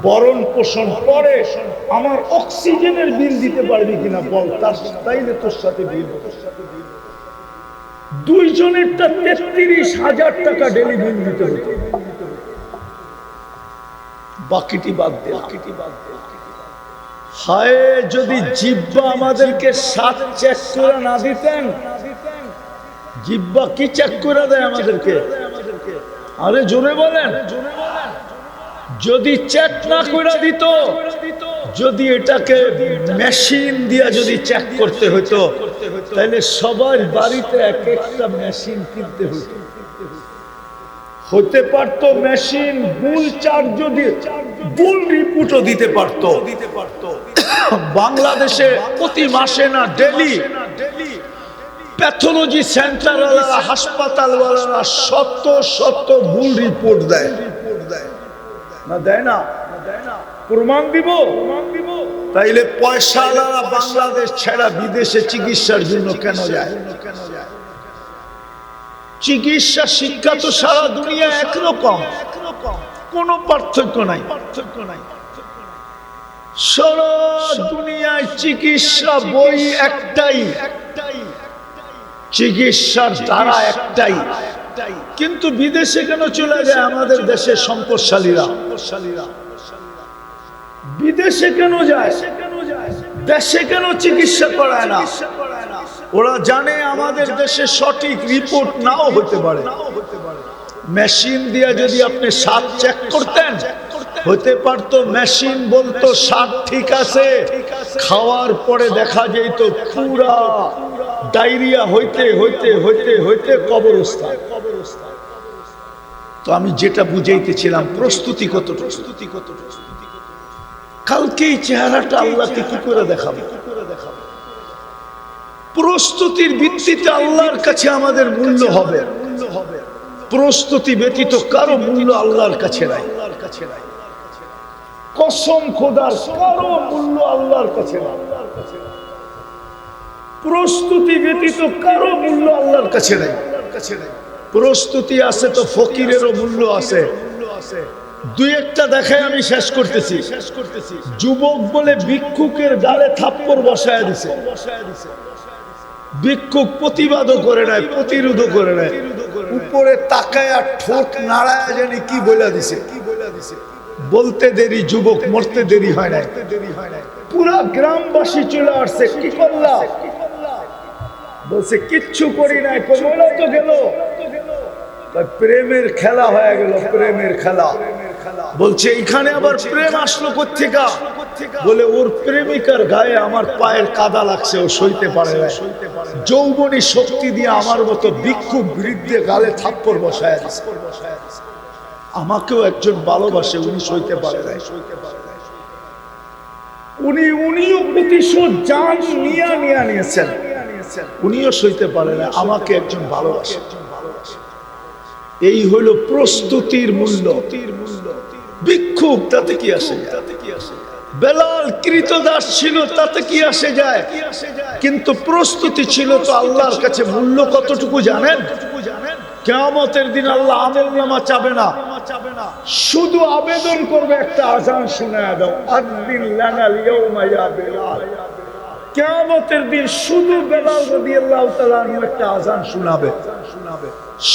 বরণ পোষণ পরে আমার অক্সিজেনের বিল দিতে পারবি কিনা বল, তাইলে তোর সাথে বিল। দুইজনেরটা ৩৩,০০০ টাকা ডেলি বিল দিতে হতো, বাকিটি বাদ দে। হায় যদি জিহ্বা আমাদেরকে ৭ চেক করে না দিতেন। জিহ্বা কি চেক করে দেয় আমাদেরকে? আরে জোরে বলেন। যদি চেক না করে দিত, যদি এটাকে মেশিন দিয়ে যদি চেক করতে হতো, তাহলে সবার বাড়িতে এক একটা মেশিন কিনতে হতো। হতে পারতো মেশিন ভুল চার্জ, যদি ভুল রিপোর্টও দিতে পারতো। বাংলাদেশে প্রতি মাসে না ডেলি প্যাথোলজি সেন্টার, হাসপাতাল শত ভুল রিপোর্ট দেয় না, দেয় না? প্রমাণ দিব। তাইলে পয়সাওয়ালারা বাংলাদেশ ছেড়া বিদেশে চিকিৎসার জন্য কেন যায়? চিকিৎসা শিক্ষা তো সারা দুনিয়া একরকম, কোনো পার্থক্য নাই। সারা দুনিয়ায় চিকিৎসা বই একটাই, চিকিৎসার ধারা একটাই, কিন্তু বিদেশে কেন চলে যায় আমাদের দেশের সম্পদশালীরা? বিদেশে কেন যায়? দেশে কেন চিকিৎসা করায় না? ওরা জানে আমাদের দেশে সঠিক রিপোর্ট নাও হতে পারে। মেশিন দিয়ে যদি আপনি স্বাদ চেক করতেন, হতে পারতো মেশিন বলতো স্বাদ ঠিক আছে, খাওয়ার পরে দেখা যেত পুরা ডায়রিয়া হইতে হইতে হইতে হইতে কবরস্থান। তো আমি যেটা বুঝাইতেছিলাম, প্রস্তুতি কত। কালকে এই চেহারাটা আল্লাহকে কি করে দেখাবো? প্রস্তুতির ভিত্তিতে আল্লাহর কাছে আমাদের মূল্য হবে। প্রস্তুতি ব্যতীত কারো মূল্য আল্লাহর কাছে নাই। কসম খোদার, কারো মূল্য আল্লাহর কাছে নাই। প্রস্তুতি ব্যতীত কারো মূল্য আল্লাহর কাছে নাই। প্রস্তুতি আছে তো ফকিরেরও মূল্য আছে। দুই একটা দেখায় আমি শেষ করতেছি। যুবক বলে ভিক্ষুকের গালে থাপ্পড় বসায় দিছে। ভিক্ষুক প্রতিবাদও করে নাই, প্রতিরোধও করে নাই, উপরে তাকায় আর ঠোঁট নাড়ায় জানি কি বইলা দিছে। বলতে দেরি, যুবক মরতে দেরি হয় না। পুরা গ্রামবাসী চলে আসছে, কি করলা? বলছে কিচ্ছু করি নাই। কমলা তো গেল, প্রেমের খেলা হয়ে গেল, প্রেমের খেলা। বলছে এখানে আবার প্রেম আসলো কোত্থেকা? বলে ওর প্রেমিকার গায়ে আমার পায়ের কাদা লাগছে, ও সইতে পারে না। যৌবনী শক্তি দিয়ে আমার মতো ভিক্ষুক বৃদ্ধে গালে থাপ্পড় বসায় দিছে। আমাকেও একজন ভালোবাসে, উনি সইতে পারে না। উনিও প্রতিশোধ জান নিয়েছেন, উনিও সইতে পারে না। আমাকে একজন ভালোবাসে। এই হলো প্রস্তুতির মূল্য। ভিক্ষুক তাতে কি আসে? বেলাল কৃতদাস ছিল, তাতে কি আসে যায়? কিন্তু প্রস্তুতি ছিল তো আল্লাহর কাছে। মূল্য কতটুকু জানেন? কিয়ামতের দিন আল্লাহ আমলনামা চাবে না, শুধু আবেদন করবে একটা আযান শোনায় দাও, আযিন লানাল ইয়াউমা ইয়া বেলাল। কিয়ামতের দিন শুধু বেলাল রাদিয়াল্লাহু তাআলা আনহু একটা আযান শোনাবে।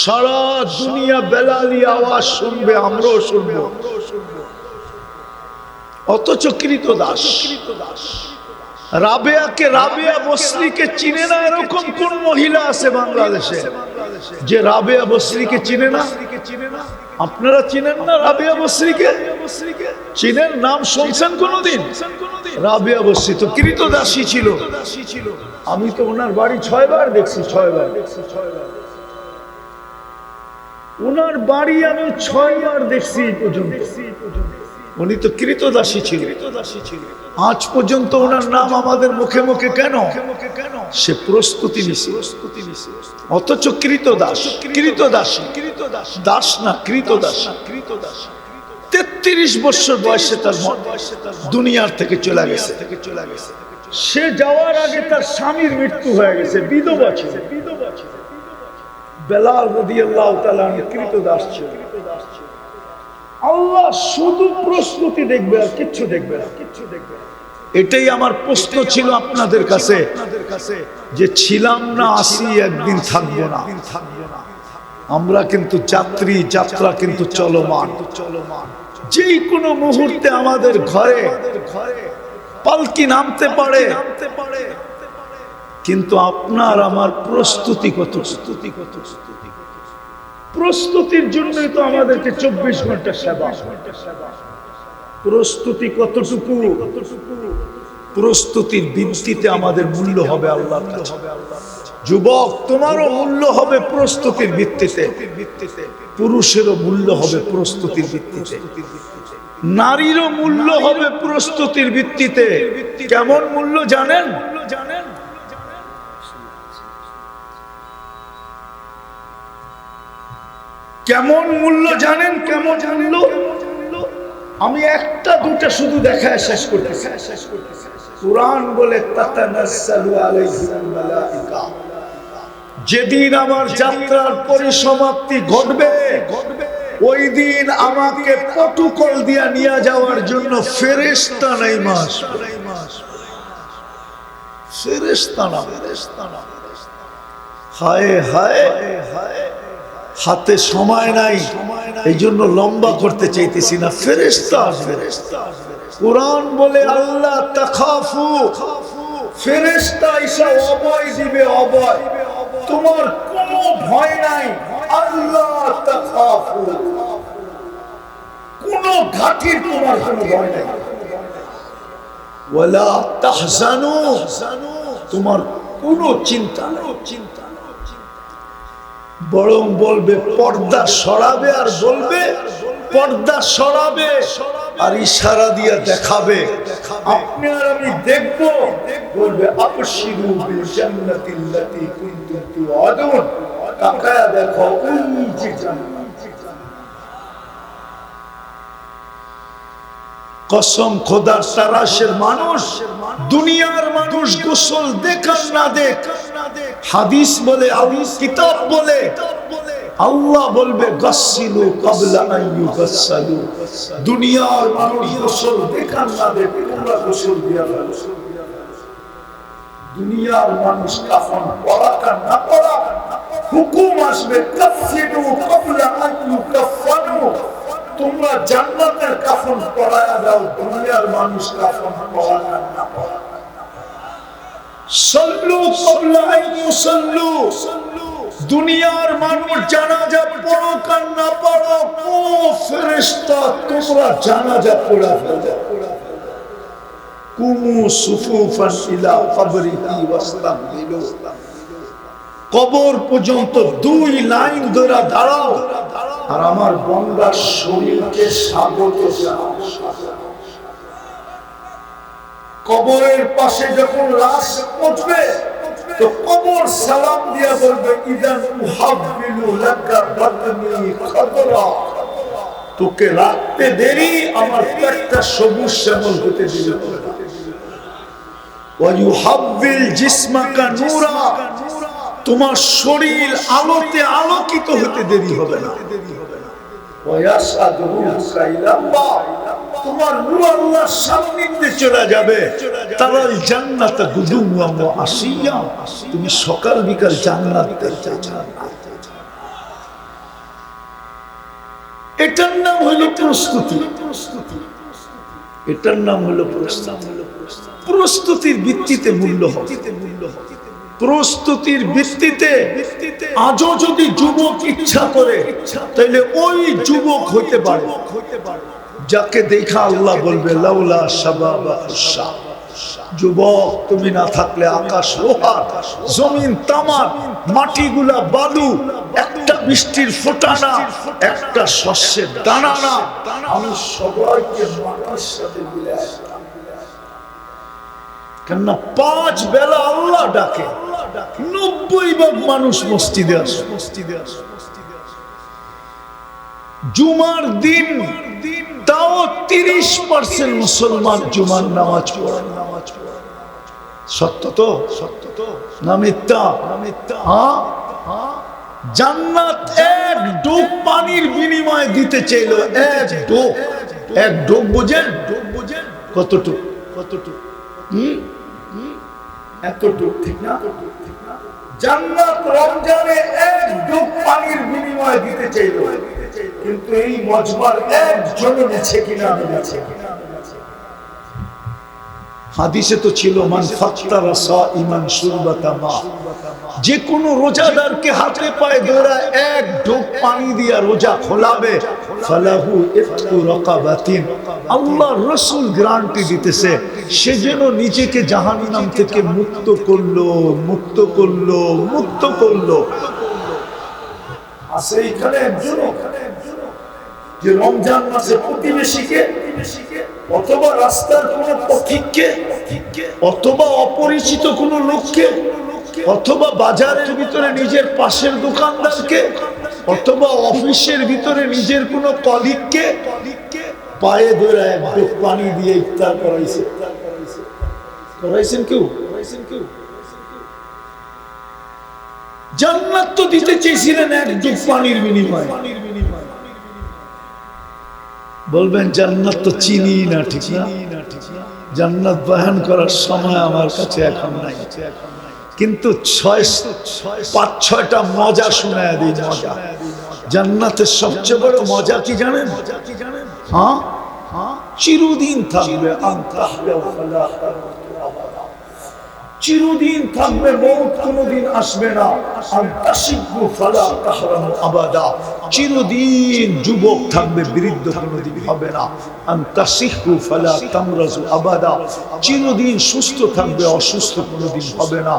সারা দুনিয়া বেলালি আওয়াজ শুনবে, আমরাও শুনবো। অথচ কৃতদাস রাবেয়াকে, রাবেয়া বসরিকে চিনে না এরকম কোন মহিলা আছে বাংলাদেশে যে রাবেয়া বসরিকে চিনে না? আপনারা চিনেন না রাবেয়া বসরিকে? চিনেন? নাম শুনছেন কোনদিন? রাবেয়া বসরি তো কৃতদাসী ছিল। আমি তো ওনার বাড়ি 6 বার দেখছি, 6 বার। ওনার বাড়ি আমি 6 বার দেখছি পর্যন্ত। উনি তো কৃতদাসী ছিল। আজ পর্যন্ত ওনার নাম আমাদের মুখে মুখে কেন? সে প্রস্তুতি নিছে। অথচ কৃতদাস, দাস না, কৃতদাস। 33 বছর বয়সে তার দুনিয়ার থেকে চলে গেছে। সে যাওয়ার আগে তার স্বামীর মৃত্যু হয়ে গেছে, বিধবা ছিল। বেলাল রাদিয়াল্লাহু তাআলা কৃতদাস ছিল। আল্লাহ শুধু প্রস্তুতি দেখবে আর কিচ্ছু দেখবে না। এটাই আমার প্রশ্ন ছিল আপনাদের কাছে, যে ছিলাম না, আসি, একদিন থাকবো না। আমরা কিন্তু যাত্রী, যাত্রা কিন্তু চলমান। যেই কোনো মুহূর্তে আমাদের ঘরে পালকি নামতে পারে, কিন্তু আপনার আমার প্রস্তুতি কত? প্রস্তুতির জন্যই তো আমাদেরকে 24 ঘন্টা সেবা। প্রস্তুতি কতটুকু? প্রস্তুতির ভিত্তিতে আমাদের মূল্য হবে আল্লাহর কাছে। যুবক, তোমারও মূল্য হবে প্রস্তুতির ভিত্তিতে, পুরুষেরও মূল্য হবে প্রস্তুতির ভিত্তিতে, নারীরও মূল্য হবে প্রস্তুতির ভিত্তিতে। কেমন মূল্য জানেন? কেমন মূল্য জানেন? কেমন মূল্য? আমি একটা দুটা শুধু দেখায় শেষ করতেছি। কুরআন বলে তাতানাজ্জালু আলাইহিল মালাইকা, যেদিন আমার যাত্রার পরিসমাপ্তি ঘটবে ওই দিন আমাকে প্রটোকল দিয়া নিয়ে যাওয়ার জন্য ফেরেশতা নাইমা আসবে। ফেরেশতা না, হায় হায়, হাতে সময় নাই, এই জন্য লম্বা করতে চাইতেছি না। ফেরেশতা আসবে। কুরআন বলে আল্লাহ তাখাফু, ফেরেশতা এসে অভয় দিবে, অভয়। তোমার কোনো ভয় নাই, আল্লাহ তাখাফু, কোনো ঘাটির তোমার কোনো ভয় নাই। ওয়ালা তাহজানু, তোমার কোনো চিন্তা নাই। বরং বলবে পর্দা সরাবে, আর বলবে পর্দা সরাবে, আর ইশারা দিয়ে দেখাবে আপনি আর আমি দেখব। বলবে আবশিরু বিল জান্নাতিল্লাতী কুনতুম তুআদুন, তাকায়া দেখো ওই যে জান্নাত। কসম খোদার তারাশের মানুষ, দুনিয়ার মানুষ গোসল দেখার না দেখ, হাদিস বলে, হাদিস কিতাব বলে, আল্লাহ বলবে গাসসিলু ক্বাবলা আন ইউগাসসালু। দুনিয়ার মানুষ গোসল দেখার না দেখ, তোমরা গোসল দিয়া দাও। দুনিয়ার মানুষ কাফন পরা কার না পরা, হুকুম আসবে কাফিনু ক্বাবলা আন ইউকাফানু, তোমরা জান্নাতের কাফন পরায়া দাও। দুনিয়ার মানুষ কাফন পরা কার না পরা। সাল্লু ক্বাবলা আন ইউসাল্লু, দুনিয়ার মানুষ জানাজা পড়ো কার না পড়ো, ও ফেরেশতা তোমরা জানাজা পড়া ফেলো। কুমু সুফুফান ইলা কবরিহি ওয়াস্তাকবিলু, কবর পর্যন্ত 2 লাইন ধরে দাঁড়াও আর আমার বান্দার শরীরকে স্বাগত জানাও। কবরের পাশে যখন লাশ পৌঁছবে তো কবর সালাম দিয়া বলবে ইদান উহাব্বিলু লাকা বাতনি খাদরা, তোকে রাখতে দেরি, আমার পেটটা সবুজ শ্যামল হতে দিবে না। ওয়া ইউহাব্বিল জিসমাকা নূরা, তোমার শরীর আলোতে আলোকিত হতে দেরি হবে না। ওয়া ইয়াসআদুকা ইলাল্লাহ, তোমার নূর আল্লাহর সান্নিধ্যে চলে যাবে। তারাল জান্নাত গুদুওয়া ওয়া আশিয়া, তুমি সকাল বিকাল জান্নাত দেখতে চাও। এটার নাম হলো প্রস্তুতি। এটার নাম হলো প্রস্তুতি। প্রস্তুতির ভিত্তিতে মূল্য হবে। প্রস্তুতির ভিত্তিতে আজও যদি যুবক ইচ্ছা করে তাহলে ওই যুবক হইতে পারে যাকে দেখা আল্লাহ বলবে লাউলা শাবাবা উশা। যুবক, তুমি না থাকলে আকাশ লোহা, জমিন তামার, মাটিগুলা বালু, একটা বৃষ্টির ফোঁটা না, একটা শস্যের দানা না, আমি সবাইকে মাটির সাথে মিলাই। কেননা 5 বেলা আল্লাহ ডাকে, 90% মানুষ মসজিদে আসে। জুমার দিন তাও 30% মুসলমান জুমার নামাজ পড়ে। সত্য তো? না মিথ্যা? জান্নাত এক ডোক পানির বিনিময়ে দিতে চাইল। এক ডোক বোঝেন? কতটুক? এতটুক, ঠিক না? জান্নাত রমজানে এক ডোক পানির বিনিময়ে দিতে চাইল, কিন্তু এই মজমার একজনও নিচ্ছে কিনা? হাদিসে তো ছিল মান ফাত্তারা সাইমান শুরবাতা মা, যে কোনো রোজাদারকে হাতে পায়ে ধরে এক ঢোক পানি দিয়া রোজা খোলাবে, ফালাহু ইফতু রাকাবাতিন, আল্লাহর রাসূল গ্যারান্টি দিতেছে সে যেন নিজেকে জাহান্নাম থেকে মুক্ত করলো। আছে এখানে একজন যে রমজান মাসে প্রতিবেশীকে অথবা রাস্তার কোন পথিককে অথবা অপরিচিত কোন লোককে অথবা বাজারের ভিতরে নিজের পাশের দোকানদারকে অথবা অফিসের ভিতরে নিজের কোন কলিগকে পায়ে ধরে এক ঢোক পানি দিয়ে ইফতার করাইছেন কেউ? জান্নাত তো দিতে চেয়েছিলেন এক ঢোক পানির বিনিময়ে। বলবেন জান্নাত তো চিনি না, ঠিক না? জান্নাত বয়ান করার সময় আমার কাছে এখন নাই, কিন্তু 5-6টা মজা শোনায় দিই। মজা, জান্নাতের সবচেয়ে বড় মজা কি জানেন? হ্যাঁ, চিরদিন থাকবে, চিরদিন থাকবে, মৌত কোনদিন আসবে না। চিরদিন যুবক থাকবে, বৃদ্ধ কোনদিন হবে না। চিরদিন সুস্থ থাকবে, অসুস্থ কোনদিন হবে না।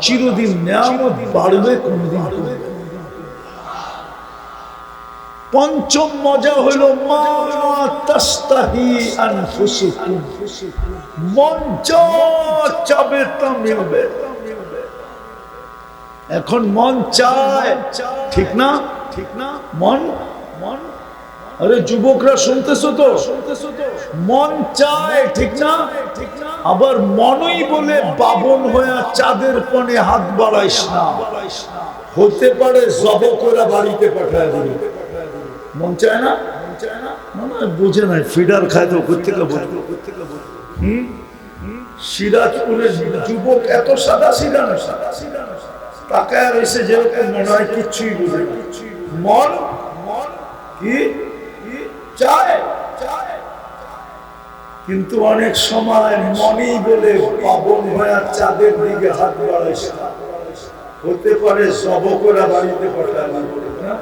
চিরদিন নিয়ামত বাড়বে, কোনদিন। পঞ্চম মজা হলো মা তাস্তাহি আনফুসুকুম, মন যা চাবে তা মিলবে। এখন মন চায়, ঠিক না? মন, আরে যুবকরা শুনতেছো তো? মন চায়, ঠিক না? আবার মনই বলে বাবন হয়ে চাঁদের কোণে হাত বাড়াইস না, হতে পারে জব করে বাড়িতে পাঠায় দিবে। মন চায় না? বুঝে নাই, ফিডার খায় তো কোথেকে বলবো? সিরাজপুরের যুবক এত সাদা সিধা না, তাকায় রয়েছে যেরকম মনে হয় কিচ্ছুই বুঝে না। মন কি চায়, কিন্তু অনেক সময় মনই বলে পাবন হয়ে চাঁদের দিকে হাত বাড়াইছে না, হতে পারে জব করে বাড়িতে পাঠায় না।